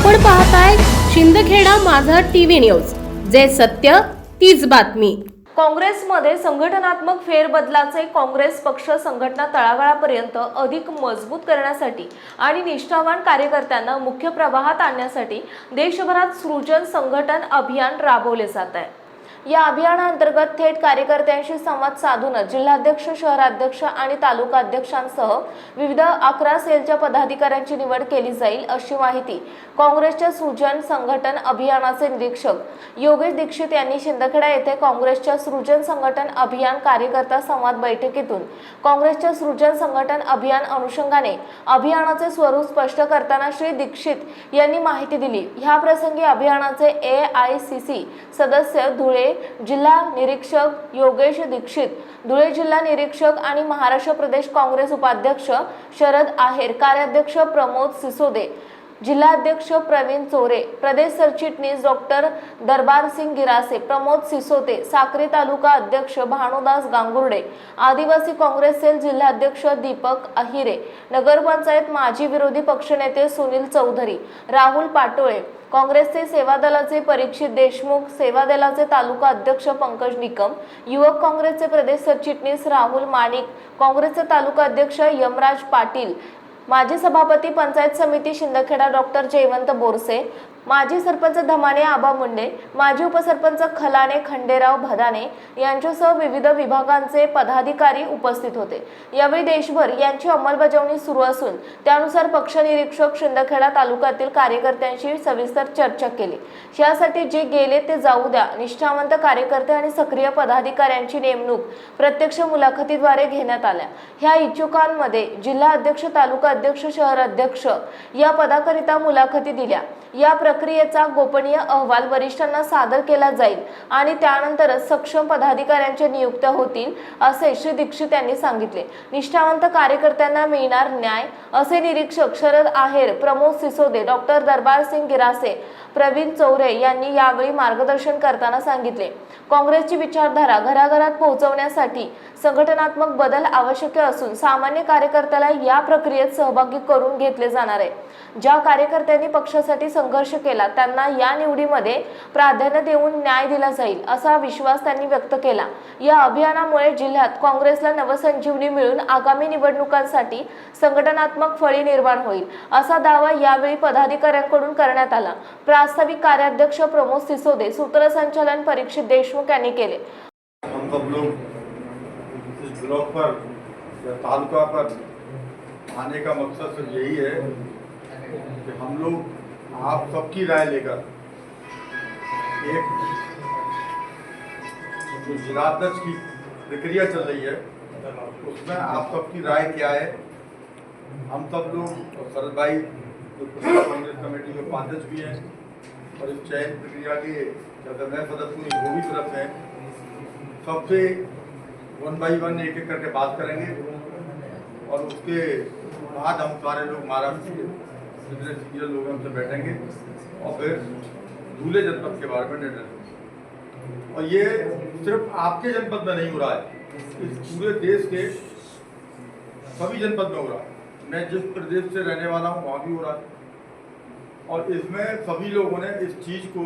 आपण पाहताय शिंदखेडा माझा टीव्ही न्यूज, जे सत्य तीच बातमी। काँग्रेसमध्ये संघटनात्मक फेरबदलाचे काँग्रेस पक्ष संघटना तळागाळापर्यंत अधिक मजबूत करण्यासाठी आणि निष्ठावान कार्यकर्त्यांना मुख्य प्रवाहात आणण्यासाठी देशभरात सृजन संघटन अभियान राबवले जात आहे। या अभियानाअंतर्गत थेट कार्यकर्त्यांशी संवाद साधून जिल्हाध्यक्ष, शहराध्यक्ष आणि तालुका अध्यक्षांसह विविध 11 सेलच्या पदाधिकाऱ्यांची निवड केली जाईल, अशी माहिती काँग्रेसच्या सृजन संघटन अभियानाचे निरीक्षक योगेश दीक्षित यांनी शिंदखेडा येथे काँग्रेसच्या सृजन संघटन अभियान कार्यकर्ता संवाद बैठकीतून काँग्रेसच्या सृजन संघटन अभियान अनुषंगाने अभियानाचे स्वरूप स्पष्ट करताना श्री दीक्षित यांनी माहिती दिली। ह्या प्रसंगी अभियानाचे AICC सदस्य धुळे जिल्हा निरीक्षक योगेश दीक्षित, धुळे जिल्हा निरीक्षक आणि महाराष्ट्र प्रदेश काँग्रेस उपाध्यक्ष शरद आहेर, कार्याध्यक्ष प्रमोद सिसोदे, जिल्हाध्यक्ष प्रवीण चोरे, प्रदेश सरचिटणीस डॉक्टर दरबार सिंग गिरासे, प्रमोद सिसोते, साक्री तालुका अध्यक्ष भानुदास गांगुर्डे, आदिवासी काँग्रेस सेल जिल्हाध्यक्ष दीपक अहिरे, नगरपंचायत माजी विरोधी पक्षनेते सुनील चौधरी, राहुल पाटोळे, काँग्रेसचे सेवा दलाचे परीक्षित देशमुख, सेवा दलाचे तालुका अध्यक्ष पंकज निकम, युवक काँग्रेसचे प्रदेश सरचिटणीस राहुल माणिक, काँग्रेसचे तालुका अध्यक्ष यमराज पाटील, माजी सभापती पंचायत समिती शिंदखेडा डॉक्टर जयवंत बोरसे, माजी सरपंच धमाने आबा मुंडे, माजी उपसरपंच खलाने खंडेराव भदाने यांच्यासह विविध विभागांचे पदाधिकारी उपस्थित होते। यावेळी देशभर यांची अंमलबजावणी सुरू असून त्यानुसार पक्ष निरीक्षक शिंदखेडा तालुक्यातील कार्यकर्त्यांशी सविस्तर चर्चा केली। यासाठी जे गेले ते जाऊ द्या, निष्ठावंत कार्यकर्ते आणि सक्रिय पदाधिकाऱ्यांची नेमणूक प्रत्यक्ष मुलाखतीद्वारे घेण्यात आल्या। ह्या इच्छुकांमध्ये जिल्हा अध्यक्ष, तालुका अध्यक्ष, शहर अध्यक्ष या पदाकरिता मुलाखती दिल्या। या प्रक्रियेचा गोपनीय अहवाल वरिष्ठांना सादर केला जाईल आणि त्यानंतरच सक्षम पदाधिकाऱ्यांच्या नियुक्त्या होतील, असे श्री दीक्षित यांनी सांगितले। निष्ठावंत कार्यकर्त्यांना मिळणार न्याय, असे निरीक्षक शरद आहेर, प्रमोद सिसोदे, डॉक्टर दरबार सिंग गिरासे, प्रवीण चौरे यांनी यावेळी मार्गदर्शन करताना सांगितले। काँग्रेसची विचारधारा घराघरात पोहोचवण्यासाठी संघटनात्मक बदल आवश्यक असून सामान्य कार्यकर्त्याला या प्रक्रियेत सहभागी करून घेतले जाणार आहे। ज्या कार्यकर्त्यांनी पक्षासाठी संघर्ष केला त्यांना या निवडीमध्ये प्राधान्य देऊन न्याय दिला जाईल, असा विश्वास त्यांनी व्यक्त केला। या अभियानामुळे जिल्ह्यात काँग्रेसला नवसंजीवनी मिळून आगामी निवडणुकांसाठी संघटनात्मक फळी निर्माण होईल, असा दावा यावेळी पदाधिकाऱ्यांकडून करण्यात आला। प्रास्ताविक कार्याध्यक्ष प्रमोद सिसोदे, सूत्रसंचालन परीक्षित देशमुख यांनी केले। हम सब लोग इस ब्लॉक पर या तालुका पर आने का मकसद सिर्फ यही है कि हम लोग आप सबकी राय लेकर एक जो जिलाध्यक्ष की प्रक्रिया चल रही है उसमें आप सबकी राय क्या है। हम सब लोग शरद भाई जो कांग्रेस कमेटी के उपाध्यक्ष भी हैं और इस चयन प्रक्रिया के जब नए सदस्य वो भी तरफ हैं, सबसे 1 बाई 1 एक एक करके बात करेंगे और उसके बाद हम सारे लोग महाराष्ट्र के जितने सीनियर लोग हमसे बैठेंगे और फिर दूल्हे जनपद के बारे में निर्णय लेंगे। और ये सिर्फ आपके जनपद में नहीं हो रहा है, इस पूरे देश के सभी जनपद में हो रहा है। मैं जिस प्रदेश से रहने वाला हूँ वहाँ भी हो रहा है और इसमें सभी लोगों ने इस चीज़ को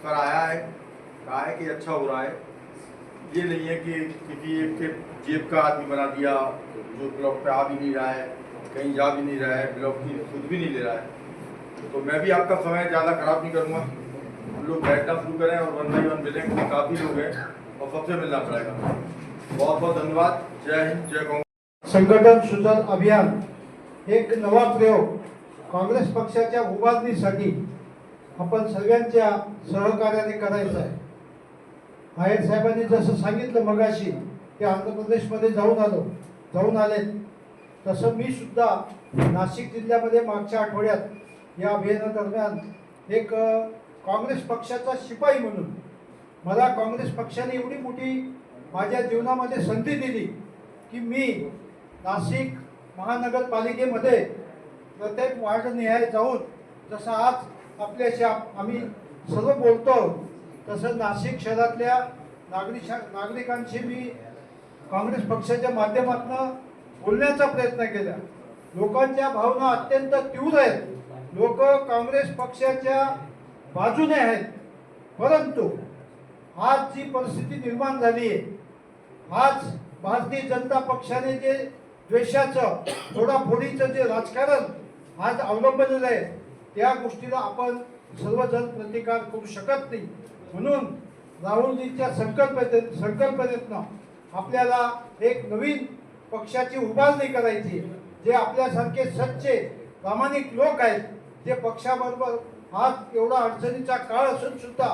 सराहा है, कहा है कि अच्छा हो रहा है। ये नहीं है कि किसी एक के जेब का आदमी बना दिया जो ब्लॉक पे आ भी नहीं रहा है, कहीं जा भी नहीं रहा है, ब्लॉक की खुद भी नहीं ले रहा है। तो मैं भी आपका समय ज़्यादा खराब नहीं करूँगा, हम लोग बैठना शुरू करें और 1 बाई 1 मिलेंगे। काफ़ी लोग हैं और सबसे मिलना पड़ेगा। बहुत बहुत धन्यवाद। जय हिंद, जय कांग्रेस। संघटन सृजन अभियान एक नवा प्रयोग काँग्रेस पक्षाच्या उभारणीसाठी आपण सगळ्यांच्या सहकार्याने करायचा आहे। आहेर साहेबांनी जसं सांगितलं मगाशी की आंध्र प्रदेशमध्ये जाऊन आले, तसं मी सुद्धा नाशिक जिल्ह्यामध्ये मागच्या आठवड्यात या अभियानादरम्यान एक काँग्रेस पक्षाचा शिपाई म्हणून मला काँग्रेस पक्षाने एवढी मोठी माझ्या जीवनामध्ये संधी दिली की मी नाशिक महानगरपालिकेमध्ये प्रत्येक वार्डनिहाय जाऊन जसं आज आपल्याशी आम्ही सर्व बोलतो तसं नाशिक शहरातल्या नागरिकांशी मी काँग्रेस पक्षाच्या माध्यमातून बोलण्याचा प्रयत्न केला। लोकांच्या भावना अत्यंत तीव्र आहेत लोक काँग्रेस पक्षाच्या बाजूने आहेत, परंतु आज जी परिस्थिती निर्माण झाली आहे, आज भारतीय जनता पक्षाने जे द्वेषाचं फोडाफोडीचं जे राजकारण आज अवलंबलेलं आहे, त्या गोष्टीला आपण सर्वजण प्रतिकार करू शकत नाही. म्हणून राहुलजींच्या संकल्पनेतनं आपल्याला एक नवीन पक्षाची उभारणी करायची, जे आपल्यासारखे सच्चे प्रामाणिक लोक आहेत, जे पक्षाबरोबर आज एवढा अडचणीचा काळ असून सुद्धा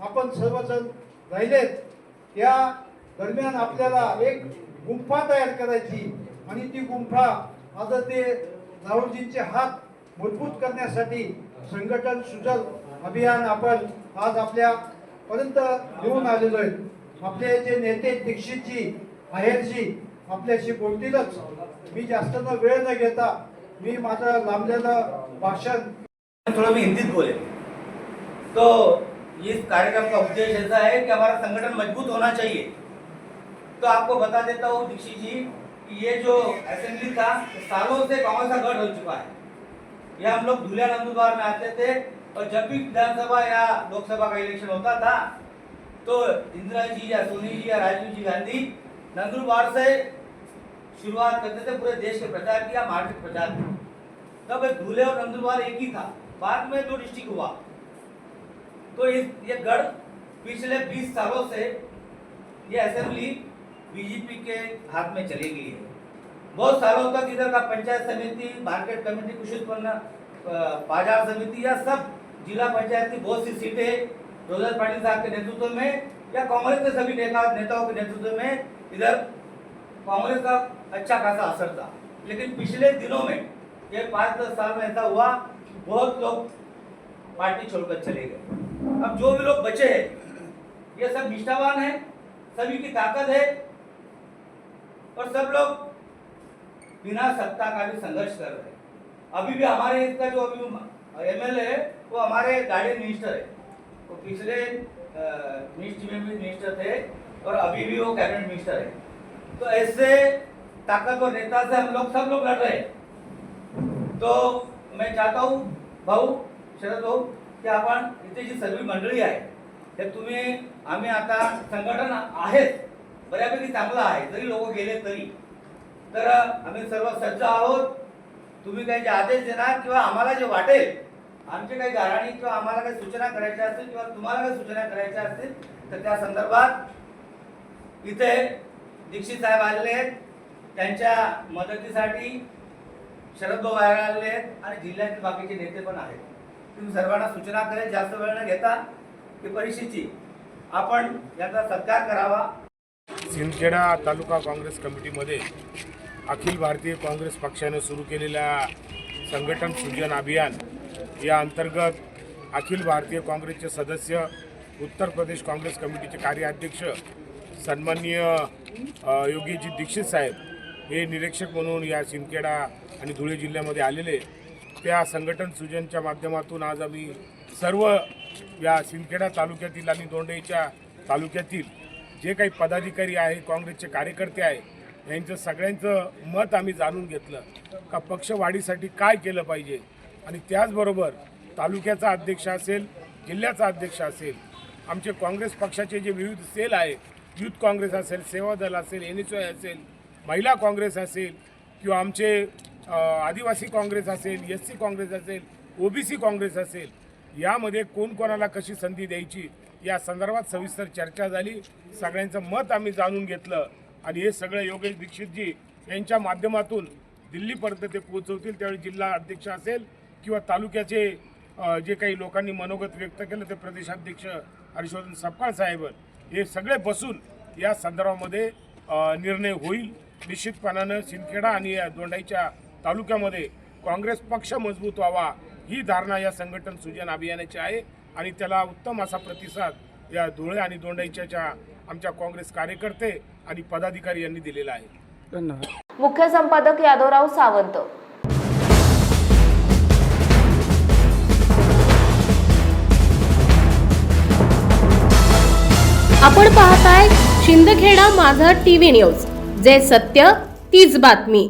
आपण सर्वजण राहिलेत. त्या दरम्यान आपल्याला एक गुंफा तयार करायची आणि ती गुंफा आता ते राहुलजींचे हात मजबूत करण्यासाठी संघटन सुजल अभियान आपण आज आपल्यापर्यंत घेऊन आलेलो आहे. आपले जे नेते दीक्षितजी, आहेरजी आपल्याशी बोलतीलच. मी जास्त न वेळ न घेता मी माझं लांबलेलं भाषण थोड़ा भी हिंदी बोले तो इस कार्यक्रम का उद्देश्य ऐसा है कि हमारा संगठन मजबूत होना चाहिए. तो आपको बता देता हूँ दीक्षित जी कि ये जो असेंबली था सालों से कांग्रेस का गढ़ हो चुका है. ये हम लोग धुलिया नंदुरबार में आते थे और जब भी विधानसभा या लोकसभा का इलेक्शन होता था तो इंदिरा जी या सोनी जी या राजीव जी गांधी नंदुरबार से शुरुआत करते थे, पूरे देश के प्रचार किया, मार्केट प्रचार किया. तब धुले और नंदुरबार एक ही था. बाद में 2 डिस्ट्रिक्ट हुआ. तो ये गढ़ पिछले 20 सालों से ये असेंबली बीजेपी के हाथ में चली गई है. बहुत सालों तक इधर का पंचायत समिति, मार्केट कमेटी, कृषि उत्पन्न बाजार समिति या सब जिला पंचायत की बहुत सी सीटें रोजर पाटिल साहब के नेतृत्व में या कांग्रेस के सभी नेताओं के नेतृत्व में इधर कांग्रेस का अच्छा खासा असर था. लेकिन पिछले दिनों में ये 5-10 साल में ऐसा हुआ, बहुत लोग पार्टी छोड़कर चले गए. अब जो भी लोग बचे हैं ये सब निष्ठावान हैं, सभी की ताकत है और सब लोग बिना सत्ता का भी संघर्ष कर रहे हैं. अभी भी हमारे इसका जो अभी एमएलए है वो हमारे गार्डियन मिनिस्टर है. वो पिछले मिनिस्ट्री में भी मिनिस्टर थे और अभी भी वो कैबिनेट मिनिस्टर है. तो ऐसे ताकतवर नेता से हम लोग सब लोग लड़ रहे हैं. तो मैं चाहता हूँ भाऊ शरद भाऊ की आपण इथे जी सगळी मंडळी आहे ते तुम्ही आम्ही आता संघटन आहेच बऱ्यापैकी चांगलं आहे, जरी लोक गेले तरी, तर आम्ही सर्व सज्ज आहोत. तुम्ही काही जे आदेश देणार किंवा आम्हाला जे वाटेल, आमचे काही गाराणी किंवा आम्हाला काही सूचना करायच्या असतील किंवा तुम्हाला काही सूचना करायच्या असतील तर त्या संदर्भात इथे दीक्षित साहेब आलेले आहेत. त्यांच्या मदतीसाठी शरद भाऊ आलेले आहेत आणि जिल्ह्यातील बाकीचे नेते पण आहेत. तुम्ही सर्वांना सूचना करेल, जास्त वेळ न घेता की परिस्थिती आपण याचा सत्कार करावा. सिंदखेडा तालुका काँग्रेस कमिटीमध्ये अखिल भारतीय काँग्रेस पक्षाने सुरू केलेल्या संघटन सृजन अभियान या अंतर्गत अखिल भारतीय काँग्रेसचे सदस्य, उत्तर प्रदेश काँग्रेस कमिटीचे कार्याध्यक्ष सन्माननीय योगीजी दीक्षित साहेब हे निरीक्षक म्हणून या सिंदखेडा आणि धुळे जिल्ह्यामध्ये आलेले. त्या संघटन सृजनच्या माध्यमातून आज आम्ही सर्व या सिंदखेडा तालुक्यातील आणि दोंडेच्या तालुक्यातील जे काही पदाधिकारी आहे, काँग्रेसचे कार्यकर्ते आहे, यांचं सगळ्यांचं मत आम्ही जाणून घेतलं का पक्षवाढीसाठी काय केलं पाहिजे. आणि त्याचबरोबर तालुक्याचा अध्यक्ष असेल, जिल्ह्याचा अध्यक्ष असेल, आमचे काँग्रेस पक्षाचे जे विविध सेल आहे, युथ काँग्रेस असेल, सेवादल असेल, NSY असेल, महिला काँग्रेस असेल किंवा आमचे आदिवासी काँग्रेस असेल, SC काँग्रेस असेल, OBC काँग्रेस असेल, यामध्ये कोण कोणाला कशी संधी द्यायची या संदर्भात सविस्तर चर्चा झाली. सगळ्यांचं मत आम्ही जाणून घेतलं आणि हे सगळं योगेश दीक्षितजी यांच्या माध्यमातून दिल्लीपर्यंत ते पोहोचवतील. त्यावेळी जिल्हा अध्यक्ष असेल किंवा तालुक्याचे जे काही लोकांनी मनोगत व्यक्त केलं ते प्रदेशाध्यक्ष हर्षवर्धन सपकाळ साहेब हे सगळे बसून या संदर्भामध्ये निर्णय होईल. निश्चितपणानं सिंदखेडा आणि दोंडाईच्या तालुक्यामध्ये काँग्रेस पक्ष मजबूत व्हावा ही धारणा या संघटन सृजन अभियानाची आहे आणि त्याला उत्तम असा प्रतिसाद या धुळे आणि दोंडाईच्या आमच्या काँग्रेस कार्यकर्ते आणि पदाधिकारी यांनी दिलेला आहे. धन्यवाद. मुख्य संपादक यादवराव सावंत. आपण पाहताय शिंदखेडा माझा TV न्यूज, जे सत्य तीच बातमी.